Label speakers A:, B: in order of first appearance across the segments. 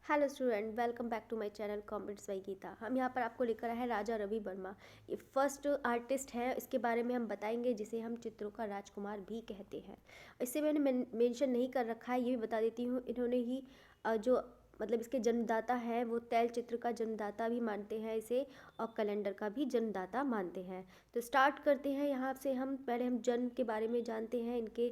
A: Hello student, welcome back to my channel comments by Geeta. हम यहाँ पर आपको लेकर आए हैं राजा रवि वर्मा। ये फर्स्ट आर्टिस्ट है, इसके बारे में हम बताएंगे, जिसे हम चित्रों का राजकुमार भी कहते हैं। इससे मैंने मेंशन नहीं कर रखा है, ये भी बता देती हूँ। इन्होंने ही जो मतलब इसके जन्मदाता हैं वो तैल चित्र का जन्मदाता भी मानते हैं इसे, और कैलेंडर का भी जन्मदाता मानते हैं। तो स्टार्ट करते हैं यहाँ से। हम पहले जन्म के बारे में जानते हैं, इनके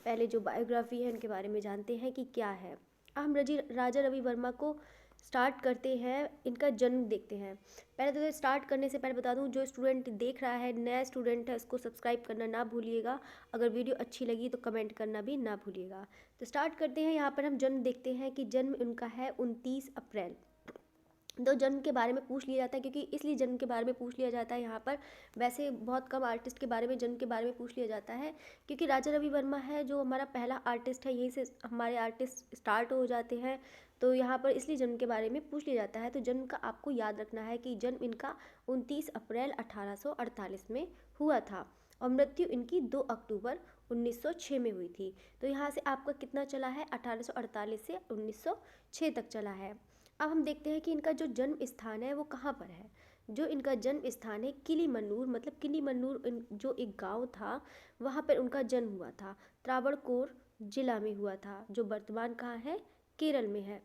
A: पहले जो बायोग्राफी है इनके बारे में जानते हैं कि क्या है। हम राजा रवि वर्मा को स्टार्ट करते हैं, इनका जन्म देखते हैं। पहले तो स्टार्ट करने से पहले बता दूं, जो स्टूडेंट देख रहा है, नया स्टूडेंट है, उसको सब्सक्राइब करना ना भूलिएगा। अगर वीडियो अच्छी लगी तो कमेंट करना भी ना भूलिएगा। तो स्टार्ट करते हैं। यहाँ पर हम जन्म देखते हैं कि जन्म उनका है 29 अप्रैल। तो जन्म के बारे में पूछ लिया जाता है, क्योंकि इसलिए जन्म के बारे में पूछ लिया जाता है यहाँ पर। वैसे बहुत कम आर्टिस्ट के बारे में जन्म के बारे में पूछ लिया जाता है, क्योंकि राजा रवि वर्मा है जो हमारा पहला आर्टिस्ट है, यहीं से हमारे आर्टिस्ट स्टार्ट हो जाते हैं। तो यहाँ पर इसलिए जन्म के बारे में पूछ लिया जाता है। तो जन्म का आपको याद रखना है कि जन्म इनका 29 अप्रैल 1848 में हुआ था, और मृत्यु इनकी 2 अक्टूबर 1906 में हुई थी। तो यहाँ से आपका कितना चला है, 1848 से 1906 तक चला है। अब हम देखते हैं कि इनका जो जन्म स्थान है वो कहाँ पर है। जो इनका जन्म स्थान है किलीमन्नूर, मतलब किलीमन्नूर जो एक गांव था, वहाँ पर उनका जन्म हुआ था। त्रावणकोर जिला में हुआ था, जो वर्तमान कहाँ है, केरल में है।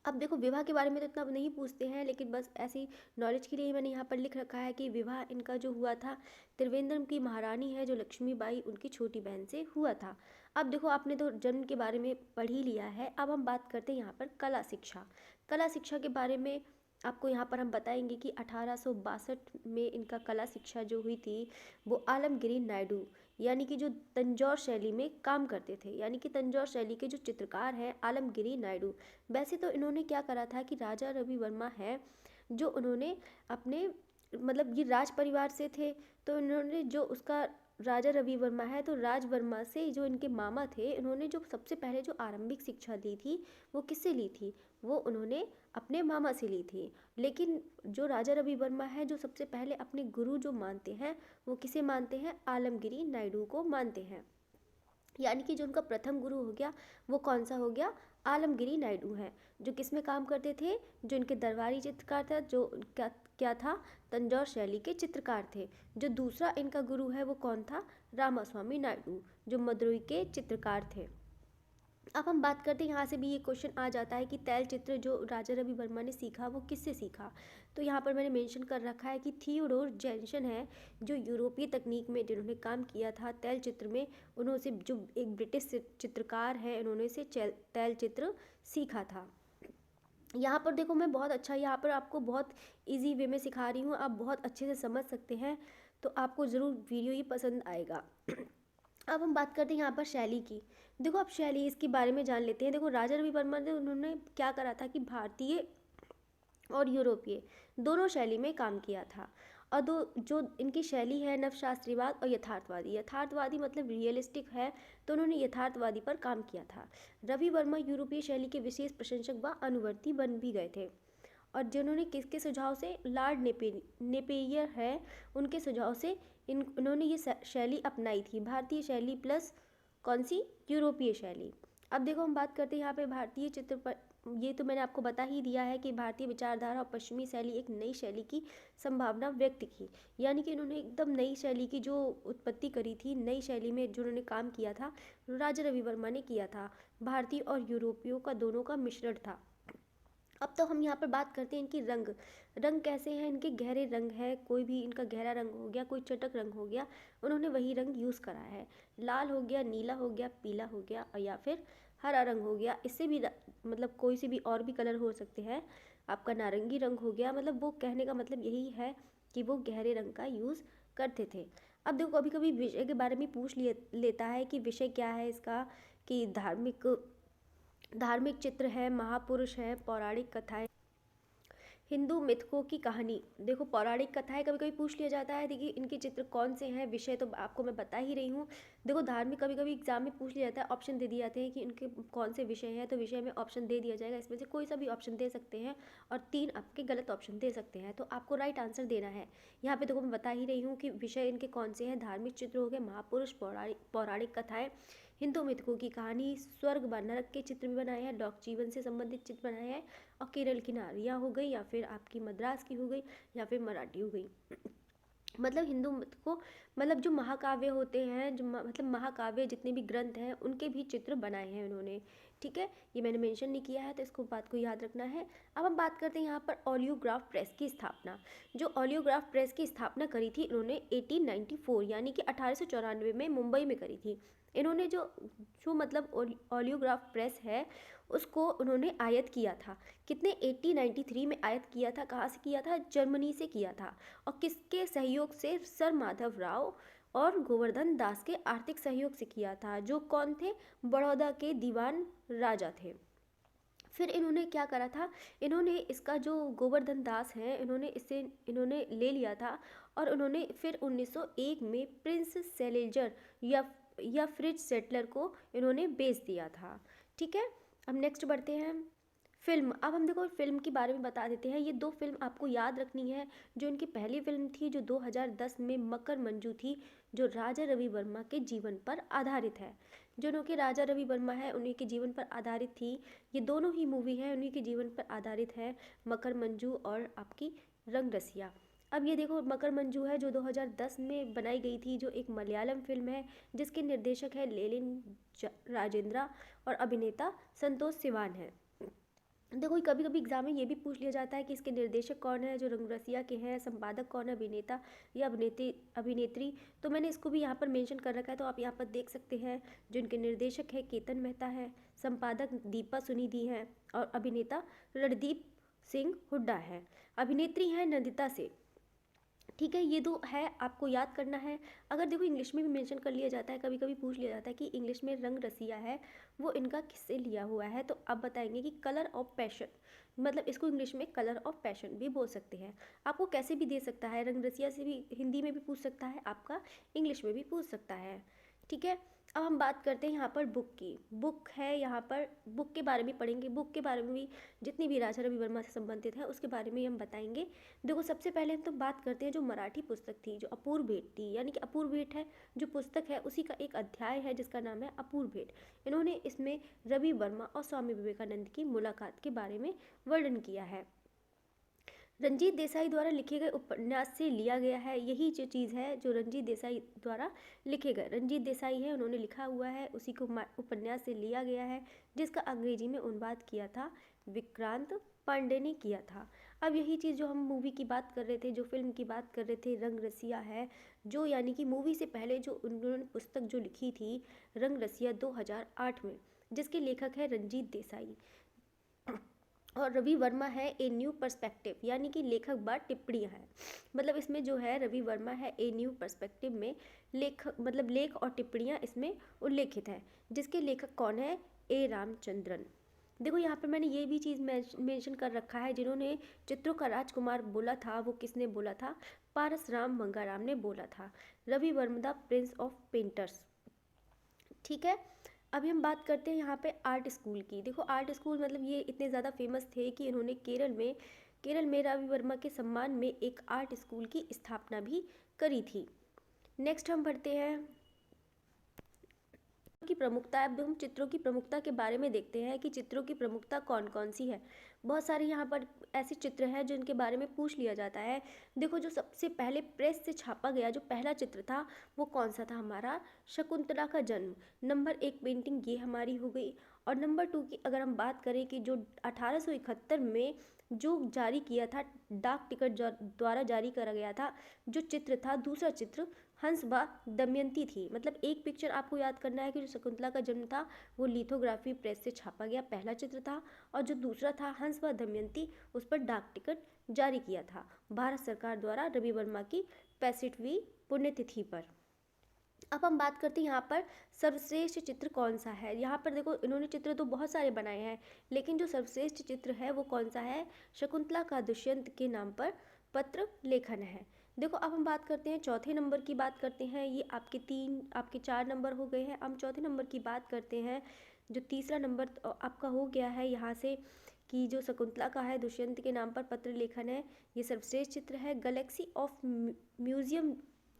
A: अब देखो, विवाह के बारे में तो इतना नहीं पूछते हैं, लेकिन बस ऐसी नॉलेज के लिए मैंने यहाँ पर लिख रखा है कि विवाह इनका जो हुआ था, त्रिवेंद्रम की महारानी है जो लक्ष्मीबाई, उनकी छोटी बहन से हुआ था। अब देखो, आपने तो जन्म के बारे में पढ़ ही लिया है। अब हम बात करते हैं यहाँ पर कला शिक्षा। कला शिक्षा के बारे में आपको यहाँ पर हम बताएंगे कि 1862 में इनका कला शिक्षा जो हुई थी वो आलमगिरी नायडू, यानी कि जो तंजौर शैली में काम करते थे, यानी कि तंजौर शैली के जो चित्रकार हैं आलमगिरी नायडू। वैसे तो इन्होंने क्या करा था कि राजा रवि वर्मा है जो उन्होंने अपने मतलब ये राज परिवार से थे, तो इन्होंने जो उसका राजा रवि वर्मा है तो राज वर्मा से जो इनके मामा थे, इन्होंने जो सबसे पहले जो आरंभिक शिक्षा ली थी वो किससे ली थी, वो उन्होंने अपने मामा से ली थी। लेकिन जो राजा रवि वर्मा है जो सबसे पहले अपने गुरु जो मानते हैं वो किसे मानते हैं, आलमगिरी नायडू को मानते हैं। यानी कि जो उनका प्रथम गुरु हो गया वो कौन सा हो गया, आलमगिरी नायडू है, जो किस में काम करते थे, जो इनके दरबारी चित्रकार था, जो क्या क्या था, तंजौर शैली के चित्रकार थे। जो दूसरा इनका गुरु है वो कौन था, रामास्वामी नायडू, जो मदुरई के चित्रकार थे। अब हम बात करते हैं, यहाँ से भी ये क्वेश्चन आ जाता है कि तैल चित्र जो राजा रवि वर्मा ने सीखा वो किससे सीखा। तो यहाँ पर मैंने मेंशन कर रखा है कि थियोडोर जेनसन है जो यूरोपीय तकनीक में जिन्होंने काम किया था तैल चित्र में, उन्होंने से जो एक ब्रिटिश चित्रकार है उन्होंने से तैल चित्र सीखा था। यहाँ पर देखो, मैं बहुत अच्छा यहाँ पर आपको बहुत इजी वे में सिखा रही हूँ, आप बहुत अच्छे से समझ सकते हैं, तो आपको ज़रूर वीडियो ही पसंद आएगा। अब हम बात करते हैं यहाँ पर शैली की। देखो, अब शैली इसके बारे में जान लेते हैं। देखो, राजा रवि वर्मा ने उन्होंने क्या करा था कि भारतीय और यूरोपीय दोनों शैली में काम किया था। और दो जो इनकी शैली है, नवशास्त्रीवाद और यथार्थवादी। यथार्थवादी मतलब रियलिस्टिक है, तो उन्होंने यथार्थवादी पर काम किया था। रवि वर्मा यूरोपीय शैली के विशेष प्रशंसक व अनुवर्ती बन भी गए थे, और जिन्होंने किसके सुझाव से, लॉर्ड नेपियर है, उनके सुझाव से उन्होंने ये शैली अपनाई थी, भारतीय शैली प्लस कौन सी, यूरोपीय शैली। अब देखो, हम बात करते हैं यहाँ पे भारतीय चित्र पर। ये तो मैंने आपको बता ही दिया है कि भारतीय विचारधारा और पश्चिमी शैली एक नई शैली की संभावना व्यक्त की, यानी कि इन्होंने एकदम नई शैली की जो उत्पत्ति करी थी, नई शैली में जो उन्होंने काम किया था राजा रवि वर्मा ने किया था। भारतीय और यूरोपियों का दोनों का मिश्रण था। अब तो हम यहाँ पर बात करते हैं इनकी रंग। रंग कैसे हैं इनके, गहरे रंग है, कोई भी इनका गहरा रंग हो गया, कोई चटक रंग हो गया, उन्होंने वही रंग यूज़ करा है। लाल हो गया, नीला हो गया, पीला हो गया, और या फिर हरा रंग हो गया। इससे भी मतलब कोई से भी और भी कलर हो सकते हैं। आपका नारंगी रंग हो गया, मतलब वो कहने का मतलब यही है कि वो गहरे रंग का यूज़ करते थे। अब देखो, कभी कभी विषय के बारे में पूछ लेता है कि विषय क्या है इसका, कि धार्मिक चित्र है, महापुरुष है, पौराणिक कथाएं, हिंदू मिथकों की कहानी। देखो, पौराणिक कथाएं कभी कभी पूछ लिया जाता है। देखिए, इनके चित्र कौन से हैं, विषय तो आपको मैं बता ही रही हूँ। देखो, धार्मिक कभी कभी एग्जाम में पूछ लिया जाता है, ऑप्शन दे दिए जाते हैं कि इनके कौन से विषय हैं, तो विषय में ऑप्शन दे दिया जाएगा, इसमें से कोई सा भी ऑप्शन दे सकते हैं, और 3 आपके गलत ऑप्शन दे सकते हैं, तो आपको राइट आंसर देना है। यहाँ पे देखो, मैं बता ही रही हूँ कि विषय इनके कौन से हैं, धार्मिक चित्र हो गए, महापुरुष, पौराणिक कथाएं, हिंदू मिथकों की कहानी, स्वर्ग व नरक के चित्र भी बनाए हैं, डॉक जीवन से संबंधित चित्र बनाए हैं, और केरल की नारियाँ हो गई, या फिर आपकी मद्रास की हो गई, या फिर मराठी हो गई। मतलब हिंदू मत को, मतलब जो महाकाव्य होते हैं, जो मतलब महाकाव्य जितने भी ग्रंथ हैं उनके भी चित्र बनाए हैं उन्होंने। ठीक है, ये मैंने मेंशन नहीं किया है तो इसको बात को याद रखना है। अब हम बात करते हैं यहाँ पर ओलियोग्राफ प्रेस की स्थापना। जो ओलियोग्राफ प्रेस की स्थापना करी थी इन्होंने 1894 यानी कि 1894 में मुंबई में करी थी। इन्होंने जो जो मतलब ओलियोग्राफ प्रेस है उसको उन्होंने आयात किया था। कितने 1893 में आयात किया था। कहाँ से किया था? जर्मनी से किया था। और किसके सहयोग से? सर माधव राव और गोवर्धन दास के आर्थिक सहयोग से किया था, जो कौन थे? बड़ौदा के दीवान राजा थे। फिर इन्होंने क्या करा था? इन्होंने इसका जो गोवर्धन दास है इन्होंने ले लिया था, और उन्होंने फिर 1901 में प्रिंस सेलेजर या फ्रिज सेटलर को इन्होंने बेच दिया था। ठीक है, अब नेक्स्ट बढ़ते हैं। फिल्म, अब हम देखो फिल्म के बारे में बता देते हैं। ये दो फिल्म आपको याद रखनी है। जो इनकी पहली फिल्म थी जो 2010 में मकर मंजू थी, जो राजा रवि वर्मा के जीवन पर आधारित है। जो उनके राजा रवि वर्मा है उन्हीं के जीवन पर आधारित थी। ये दोनों ही मूवी है उन्हीं के जीवन पर आधारित है, मकर मंजू और आपकी रंग रसिया। अब ये देखो मकर मंजू है जो 2010 में बनाई गई थी, जो एक मलयालम फिल्म है जिसके निर्देशक है लेलिन राजेंद्रा और अभिनेता संतोष सिवान है। देखो कभी कभी एग्जाम में ये भी पूछ लिया जाता है कि इसके निर्देशक कौन है, जो रंग रसिया के हैं, संपादक कौन है, अभिनेता या अभिनेत्री। तो मैंने इसको भी यहाँ पर मेंशन कर रखा है, तो आप यहाँ पर देख सकते हैं। जो इनके निर्देशक है केतन मेहता है, संपादक दीपा सुनिधि है, और अभिनेता रणदीप सिंह हुड्डा है, अभिनेत्री है नंदिता से। ठीक है, ये दो है आपको याद करना है। अगर देखो इंग्लिश में भी मेंशन कर लिया जाता है, कभी कभी पूछ लिया जाता है कि इंग्लिश में रंग रसिया है वो इनका किससे लिया हुआ है, तो अब बताएंगे कि कलर ऑफ पैशन, मतलब इसको इंग्लिश में कलर ऑफ पैशन भी बोल सकते हैं। आपको कैसे भी दे सकता है, रंग रसिया से भी हिंदी में भी पूछ सकता है, आपका इंग्लिश में भी पूछ सकता है। ठीक है, अब हम बात करते हैं यहाँ पर बुक की। बुक है यहाँ पर, बुक के बारे में पढ़ेंगे, बुक के बारे में भी जितनी भी राजा रवि वर्मा से संबंधित है उसके बारे में हम बताएंगे। देखो सबसे पहले हम तो बात करते हैं जो मराठी पुस्तक थी, जो अपूर्व भेंट थी, यानी कि अपूर्व भेंट है जो पुस्तक है उसी का एक अध्याय है जिसका नाम है अपूर्व भेंट। इन्होंने इसमें रवि वर्मा और स्वामी विवेकानंद की मुलाकात के बारे में वर्णन किया है। रंजीत देसाई द्वारा लिखे गए उपन्यास से लिया गया है। यही जो चीज़ है जो रंजीत देसाई द्वारा लिखे गए, रंजीत देसाई है उन्होंने लिखा हुआ है, उसी को उपन्यास से लिया गया है, जिसका अंग्रेजी में अनुवाद किया था विक्रांत पांडे ने किया था। अब यही चीज़ जो हम मूवी की बात कर रहे थे, जो फिल्म की बात कर रहे थे, रंग रसिया है, जो यानी कि मूवी से पहले जो उन्होंने पुस्तक जो लिखी थी रंग रसिया 2008 में, जिसके लेखक है रंजीत देसाई, और रवि वर्मा है ए न्यू पर्सपेक्टिव, यानी कि लेखक बार टिप्पणियाँ हैं। मतलब इसमें जो है रवि वर्मा है ए न्यू पर्सपेक्टिव में मतलब लेख और टिप्पणियाँ इसमें उल्लेखित है, जिसके लेखक कौन है? ए रामचंद्रन। देखो यहाँ पर मैंने ये भी चीज़ मेंशन कर रखा है, जिन्होंने चित्रों का राजकुमार बोला था वो किसने बोला था? पारस राम मंगाराम ने बोला था। Ravi Varma the prince of painters. ठीक है, अभी हम बात करते हैं यहाँ पे आर्ट स्कूल की। देखो आर्ट स्कूल मतलब ये इतने ज़्यादा फेमस थे कि इन्होंने केरल में रवि वर्मा के सम्मान में एक आर्ट स्कूल की स्थापना भी करी थी। नेक्स्ट हम बढ़ते हैं की प्रमुखता। अब हम चित्रों की प्रमुखता के बारे में देखते हैं कि चित्रों की प्रमुखता कौन कौन सी है। बहुत सारे यहाँ पर ऐसे चित्र हैं जिनके बारे में पूछ लिया जाता है। देखो जो सबसे पहले प्रेस से छापा गया जो पहला चित्र था वो कौन सा था? हमारा शकुंतला का जन्म। नंबर 1 पेंटिंग ये हमारी हो गई। और नंबर 2 की अगर हम बात करें कि जो 1871 में जो जारी किया था, डाक टिकट द्वारा जारी करा गया था, जो चित्र था, दूसरा चित्र हंस व दमयंती थी। मतलब एक पिक्चर आपको याद करना है कि जो शकुंतला का जन्म था वो लिथोग्राफी प्रेस से छापा गया पहला चित्र था, और जो दूसरा था हंस व दमयंती उस पर डाक टिकट जारी किया था भारत सरकार द्वारा रवि वर्मा की 65वीं पुण्यतिथि पर। अब हम बात करते हैं यहाँ पर सर्वश्रेष्ठ चित्र कौन सा है। यहाँ पर देखो इन्होंने चित्र तो बहुत सारे बनाए हैं, लेकिन जो सर्वश्रेष्ठ चित्र है वो कौन सा है? शकुंतला का दुष्यंत के नाम पर पत्र लेखन है। देखो अब हम बात करते हैं चौथे नंबर की बात करते हैं। ये आपके 4 नंबर हो गए हैं। हम चौथे नंबर की बात करते हैं। जो तीसरा नंबर आपका हो गया है यहाँ से कि जो शकुंतला का है दुष्यंत के नाम पर पत्र लेखन है, ये सर्वश्रेष्ठ चित्र है। गैलेक्सी ऑफ म्यूजियम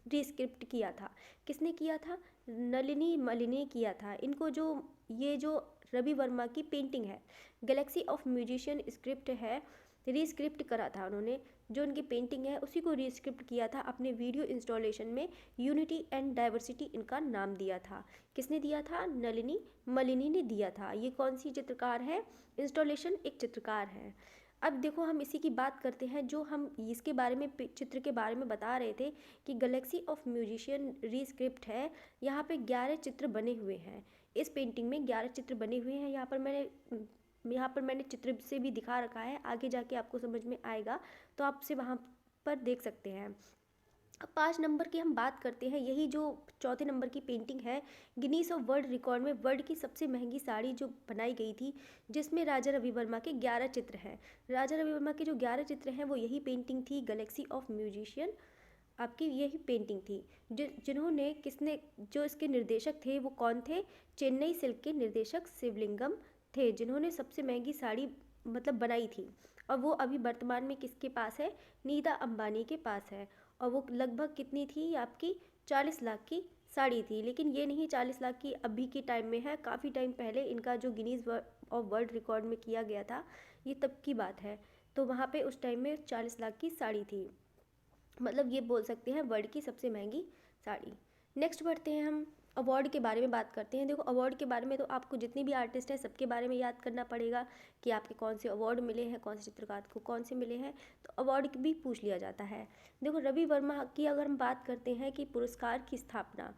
A: रिस्क्रिप्ट किया था। किसने किया था? नलिनी मलि ने किया था। इनको जो ये जो रवि वर्मा की पेंटिंग है गैलेक्सी ऑफ म्यूजिशियन स्क्रिप्ट है, रीस्क्रिप्ट करा था उन्होंने। जो उनकी पेंटिंग है उसी को रीस्क्रिप्ट किया था अपने वीडियो इंस्टॉलेशन में, यूनिटी एंड डाइवर्सिटी इनका नाम दिया था। किसने दिया था? नलिनी मलिनी ने दिया था। ये कौन सी चित्रकार है? इंस्टॉलेशन एक चित्रकार है। अब देखो हम इसी की बात करते हैं, जो हम इसके बारे में चित्र के बारे में बता रहे थे कि गैलेक्सी ऑफ म्यूजिशियन रीस्क्रिप्ट है। यहाँ पे 11 चित्र बने हुए हैं। इस पेंटिंग में 11 चित्र बने हुए हैं। यहाँ पर मैंने चित्र से भी दिखा रखा है, आगे जाके आपको समझ में आएगा तो आप से वहाँ पर देख सकते हैं। अब 5 नंबर की हम बात करते हैं। यही जो चौथे नंबर की पेंटिंग है, गिनीज ऑफ वर्ल्ड रिकॉर्ड में वर्ल्ड की सबसे महंगी साड़ी जो बनाई गई थी, जिसमें राजा रवि वर्मा के 11 चित्र हैं। राजा रवि वर्मा के जो 11 चित्र हैं वो यही पेंटिंग थी, गैलेक्सी ऑफ म्यूजिशियन आपकी यही पेंटिंग थी। जिन्होंने किसने जो इसके निर्देशक थे वो कौन थे? चेन्नई सिल्क के निर्देशक शिवलिंगम थे, जिन्होंने सबसे महंगी साड़ी मतलब बनाई थी। और वो अभी वर्तमान में किसके पास है? नीता अंबानी के पास है। और वो लगभग कितनी थी आपकी? 40 लाख की साड़ी थी। लेकिन ये नहीं 40 लाख की अभी के टाइम में है, काफ़ी टाइम पहले इनका जो गिनीज ऑफ वर्ल्ड रिकॉर्ड में किया गया था, ये तब की बात है। तो वहाँ पे उस टाइम में 40 लाख की साड़ी थी, मतलब ये बोल सकते हैं वर्ल्ड की सबसे महंगी साड़ी। नेक्स्ट बढ़ते हैं, हम अवार्ड के बारे में बात करते हैं। देखो अवार्ड के बारे में तो आपको जितने भी आर्टिस्ट हैं सबके बारे में याद करना पड़ेगा कि आपके कौन से अवार्ड मिले हैं, कौन से चित्रकार को कौन से मिले हैं, तो अवार्ड भी पूछ लिया जाता है। देखो रवि वर्मा की अगर हम बात करते हैं कि पुरस्कार की स्थापना,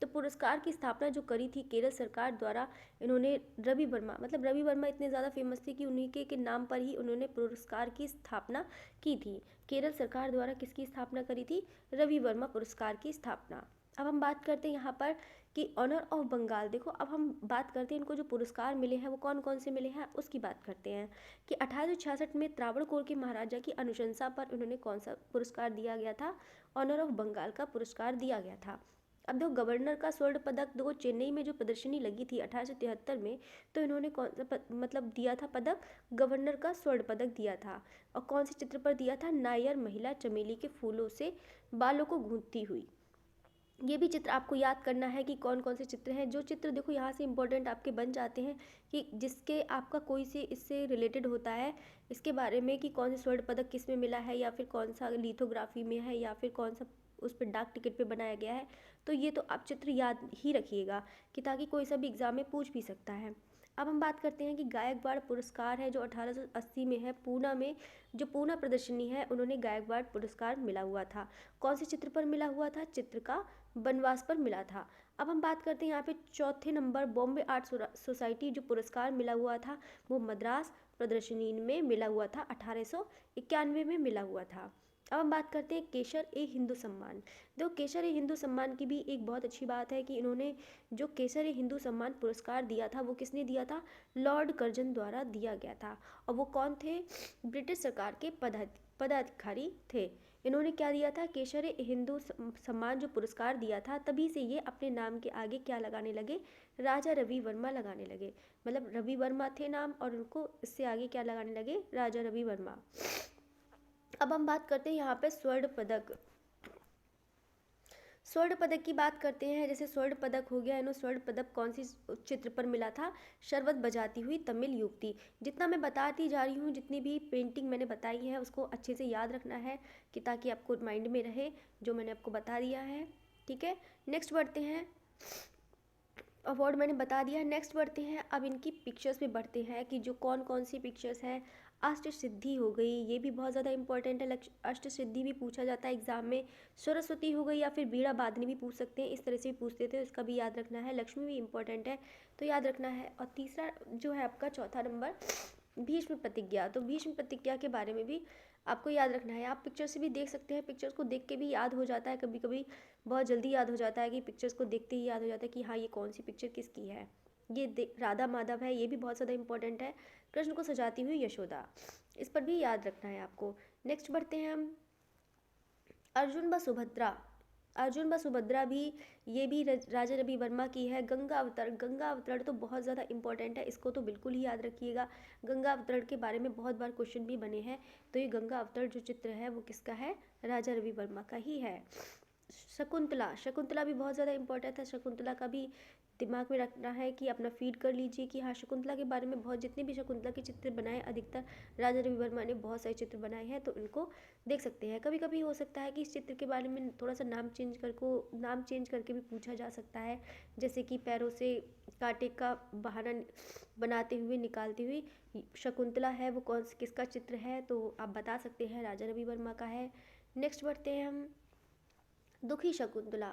A: तो पुरस्कार की स्थापना जो करी थी केरल सरकार द्वारा, इन्होंने रवि वर्मा मतलब रवि वर्मा इतने ज़्यादा फेमस थे कि उन्हीं के नाम पर ही उन्होंने पुरस्कार की स्थापना की थी। केरल सरकार द्वारा किसकी स्थापना करी थी? रवि वर्मा पुरस्कार की स्थापना। अब हम बात करते हैं यहाँ पर कि ऑनर ऑफ बंगाल। देखो अब हम बात करते हैं इनको जो पुरस्कार मिले हैं वो कौन कौन से मिले हैं उसकी बात करते हैं कि 1866 में त्रावणकोर के महाराजा की अनुशंसा पर उन्होंने कौन सा पुरस्कार दिया गया था? ऑनर ऑफ बंगाल का पुरस्कार दिया गया था। अब देखो गवर्नर का स्वर्ण पदक, देखो चेन्नई में जो प्रदर्शनी लगी थी 1873 में, तो इन्होंने कौन सा मतलब दिया था पदक? गवर्नर का स्वर्ण पदक दिया था। और कौन से चित्र पर दिया था? नायर महिला चमेली के फूलों से बालों को गूंथती हुई। ये भी चित्र आपको याद करना है कि कौन कौन से चित्र हैं। जो चित्र देखो यहाँ से इंपॉर्टेंट आपके बन जाते हैं कि जिसके आपका कोई से इससे रिलेटेड होता है, इसके बारे में कि कौन से स्वर्ण पदक किस में मिला है, या फिर कौन सा लिथोग्राफी में है, या फिर कौन सा उस पर डाक टिकट पे बनाया गया है। तो ये तो आप चित्र याद ही रखिएगा कि ताकि कोई सा भी एग्ज़ाम में पूछ भी सकता है। अब हम बात करते हैं कि गायकवाड़ पुरस्कार है जो 1880 में है, पूना में जो पूना प्रदर्शनी है उन्होंने गायकवाड़ पुरस्कार मिला हुआ था। कौन से चित्र पर मिला हुआ था? चित्र का बनवास पर मिला था। अब हम बात करते हैं यहाँ पे चौथे नंबर, बॉम्बे आर्ट सोसाइटी जो पुरस्कार मिला हुआ था वो मद्रास प्रदर्शनी में मिला हुआ था, 1891 में मिला हुआ था। अब हम बात करते हैं केशर ए हिंदू सम्मान। देखो केशर ए हिंदू सम्मान की भी एक बहुत अच्छी बात है कि इन्होंने जो केशर ए हिंदू सम्मान पुरस्कार दिया था वो किसने दिया था? लॉर्ड कर्जन द्वारा दिया गया था। और वो कौन थे? ब्रिटिश सरकार के पदाधिकारी थे। इन्होंने क्या दिया था? केशर ए हिंदू सम्मान जो पुरस्कार दिया था, तभी से ये अपने नाम के आगे क्या लगाने लगे? राजा रवि वर्मा लगाने लगे। मतलब रवि वर्मा थे नाम और उनको इससे आगे क्या लगाने लगे? राजा रवि वर्मा। अब हम बात करते हैं यहाँ पे स्वर्ण पदक। स्वर्ण पदक की बात करते हैं। जैसे स्वर्ण पदक हो गया, इन्हों स्वर्ण पदक कौन सी चित्र पर मिला था? शरबत बजाती हुई तमिल युवती। जितना मैं बताती जा रही हूँ, जितनी भी पेंटिंग मैंने बताई है उसको अच्छे से याद रखना है कि ताकि आपको माइंड में रहे जो मैंने आपको बता दिया है। ठीक है, नेक्स्ट बढ़ते हैं। अवार्ड मैंने बता दिया है, नेक्स्ट बढ़ते हैं। अब इनकी पिक्चर्स में बढ़ते हैं कि जो कौन कौन सी पिक्चर्स हैं। अष्ट सिद्धि हो गई, ये भी बहुत ज़्यादा इंपॉर्टेंट है, अष्ट सिद्धि भी पूछा जाता है एग्जाम में। सरस्वती हो गई या फिर बीड़ा वादनी भी पूछ सकते हैं, इस तरह से भी पूछते थे, इसका भी याद रखना है। लक्ष्मी भी इंपॉर्टेंट है तो याद रखना है। और तीसरा जो है आपका चौथा नंबर, भीष्म प्रतिज्ञा। तो भीष्म प्रतिज्ञा के बारे में भी आपको याद रखना है। आप पिक्चर से भी देख सकते हैं, पिक्चर्स को देख के भी याद हो जाता है, कभी कभी बहुत जल्दी याद हो जाता है कि पिक्चर्स को देखते ही याद हो जाता है कि हाँ ये कौन सी पिक्चर किसकी है। ये राधा माधव है, ये भी बहुत ज़्यादा इंपॉर्टेंट है। कृष्ण को सजाती हुई यशोदा, इस पर भी याद रखना है आपको। नेक्स्ट बढ़ते हैं हम, अर्जुन व सुभद्रा। अर्जुन व सुभद्रा भी, ये भी राजा रवि वर्मा की है। गंगा अवतरण, गंगा अवतरण तो बहुत ज़्यादा इंपॉर्टेंट है, इसको तो बिल्कुल ही याद रखिएगा। गंगा अवतरण के बारे में बहुत बार क्वेश्चन भी बने हैं, तो ये गंगा अवतरण जो चित्र है वो किसका है? राजा रवि वर्मा का ही है। शकुंतला, शकुंतला भी बहुत ज़्यादा इम्पोर्टेंट है। शकुंतला का भी दिमाग में रखना है कि अपना फीड कर लीजिए कि हाँ, शकुंतला के बारे में बहुत, जितने भी शकुंतला के चित्र बनाए अधिकतर राजा रवि वर्मा ने बहुत सारे चित्र बनाए हैं, तो इनको देख सकते हैं। कभी कभी हो सकता है कि इस चित्र के बारे में थोड़ा सा नाम चेंज करके भी पूछा जा सकता है, जैसे कि पैरों से कांटे का बहाना बनाते हुए निकालती हुई शकुंतला है, वो किसका चित्र है, तो आप बता सकते हैं राजा रवि वर्मा का है। नेक्स्ट बढ़ते हैं हम दुखी शकुंतला।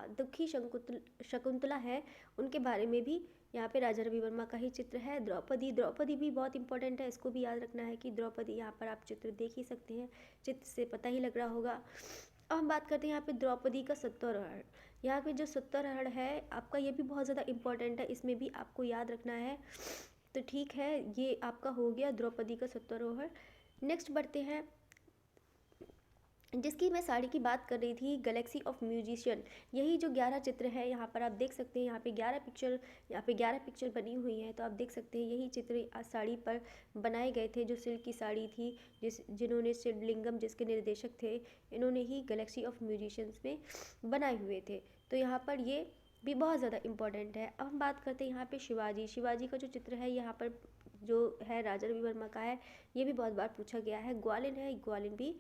A: शकुंतला है, उनके बारे में भी यहाँ पे राजा रवि वर्मा का ही चित्र है। द्रौपदी, द्रौपदी भी बहुत इंपॉर्टेंट है, इसको भी याद रखना है कि द्रौपदी, यहाँ पर आप चित्र देख ही सकते हैं, चित्र से पता ही लग रहा होगा। अब हम बात करते हैं यहाँ पे द्रौपदी का सत्तारोहण। यहाँ पे जो सत्तारोहण है आपका, ये भी बहुत ज़्यादा इंपॉर्टेंट है, इसमें भी आपको याद रखना है। तो ठीक है, ये आपका हो गया द्रौपदी का सत्तारोहण। नेक्स्ट बढ़ते हैं, जिसकी मैं साड़ी की बात कर रही थी, गैलेक्सी ऑफ म्यूजिशियन। यही जो 11 चित्र है यहाँ पर आप देख सकते हैं, यहाँ पे 11 पिक्चर बनी हुई है, तो आप देख सकते हैं यही चित्र साड़ी पर बनाए गए थे, जो सिल्क की साड़ी थी, जिन्होंने शिवलिंगम जिसके निर्देशक थे, इन्होंने ही गैलेक्सी ऑफ म्यूजिशियंस में बनाए हुए थे। तो यहाँ पर ये भी बहुत ज़्यादा इम्पोर्टेंट है। अब हम बात करते हैं यहाँ पे शिवाजी। शिवाजी का जो चित्र है यहाँ पर जो है राजा रवि वर्मा का है, ये भी बहुत बार पूछा गया है। ग्वालिन है, ग्वालिन भी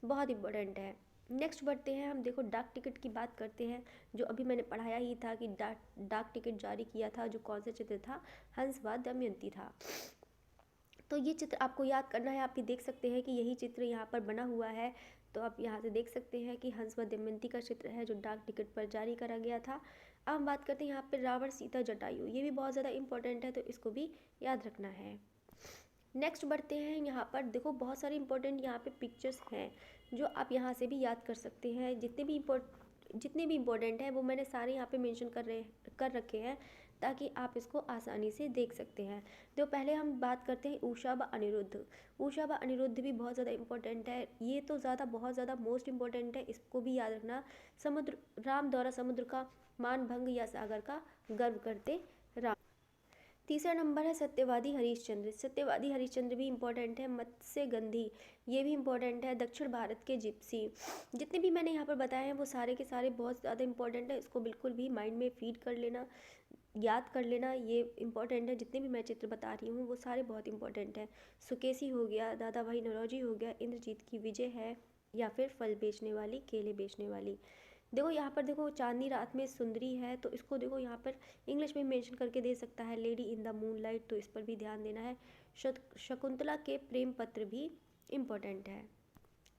A: बहुत इंपॉर्टेंट है। नेक्स्ट बढ़ते हैं हम, देखो डाक टिकट की बात करते हैं, जो अभी मैंने पढ़ाया ही था कि डाक टिकट जारी किया था, जो कौन सा चित्र था, हंस व दमयंती था। तो ये चित्र आपको याद करना है, आप भी देख सकते हैं कि यही चित्र यहाँ पर बना हुआ है, तो आप यहाँ से देख सकते हैं कि हंस व दमयंती का चित्र है, जो डाक टिकट पर जारी करा गया था। अब हम बात करते हैं यहाँ पर रावण सीता जटायु, ये भी बहुत ज़्यादा इंपॉर्टेंट है, तो इसको भी याद रखना है। नेक्स्ट बढ़ते हैं, यहाँ पर देखो बहुत सारे इंपॉर्टेंट यहाँ पे पिक्चर्स हैं, जो आप यहाँ से भी याद कर सकते हैं। जितने भी इम्पोर्टेंट हैं वो मैंने सारे यहाँ पे मेंशन कर रखे हैं, ताकि आप इसको आसानी से देख सकते हैं। तो पहले हम बात करते हैं उषा व अनिरुद्ध। उषा व अनिरुद्ध भी बहुत ज़्यादा इंपॉर्टेंट है, ये तो बहुत ज़्यादा मोस्ट इम्पॉर्टेंट है, इसको भी याद रखना। समुद्र, राम द्वारा समुद्र का मान भंग या सागर का गर्व करते राम। तीसरा नंबर है सत्यवादी हरिश्चंद्र। सत्यवादी हरिश्चंद्र भी इम्पोर्टेंट है। मत्स्यगंधी, ये भी इम्पोर्टेंट है। दक्षिण भारत के जिप्सी, जितने भी मैंने यहाँ पर बताए हैं वो सारे के सारे बहुत ज़्यादा इंपॉर्टेंट है, इसको बिल्कुल भी माइंड में फीड कर लेना, याद कर लेना, ये इंपॉर्टेंट है। जितने भी मैं चित्र बता रही हूँ वो सारे बहुत इंपॉर्टेंट हैं। सुकेसी हो गया, दादा भाई नौरोजी हो गया, इंद्रजीत की विजय है, या फिर फल बेचने वाली, केले बेचने वाली। देखो यहाँ पर, देखो चांदनी रात में सुंदरी है, तो इसको देखो यहाँ पर इंग्लिश में मेंशन करके दे सकता है, लेडी इन द मूनलाइट, तो इस पर भी ध्यान देना है। शकुंतला के प्रेम पत्र भी इम्पोर्टेंट है।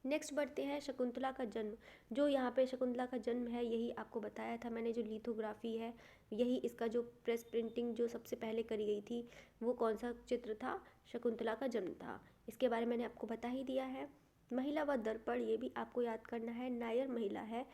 A: नेक्स्ट बढ़ते हैं शकुंतला का जन्म। जो यहाँ पे शकुंतला का जन्म है, यही आपको बताया था मैंने, जो लिथोग्राफी है, यही इसका जो प्रेस प्रिंटिंग जो सबसे पहले करी गई थी, वो कौन सा चित्र था, शकुंतला का जन्म था। इसके बारे में मैंने आपको बता ही दिया है। महिला व दर्पण, ये भी आपको याद करना है। नायर महिला है,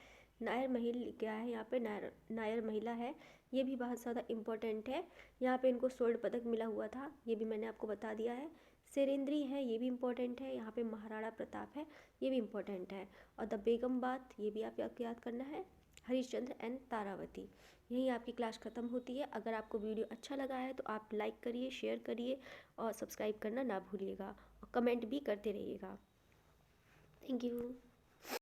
A: नायर महिला क्या है यहाँ पे, नायर महिला है, ये भी बहुत ज़्यादा इम्पोर्टेंट है। यहाँ पे इनको स्वर्ण पदक मिला हुआ था, ये भी मैंने आपको बता दिया है। सेरेंद्री है, ये भी इम्पोर्टेंट है। यहाँ पे महाराणा प्रताप है, ये भी इम्पोर्टेंट है। और द बेगम बात, ये भी आपको याद करना है। हरिश्चंद्र एंड तारावती। यहीं आपकी क्लास ख़त्म होती है। अगर आपको वीडियो अच्छा लगा है तो आप लाइक करिए, शेयर करिए और सब्सक्राइब करना ना भूलिएगा, और कमेंट भी करते रहिएगा। Thank you.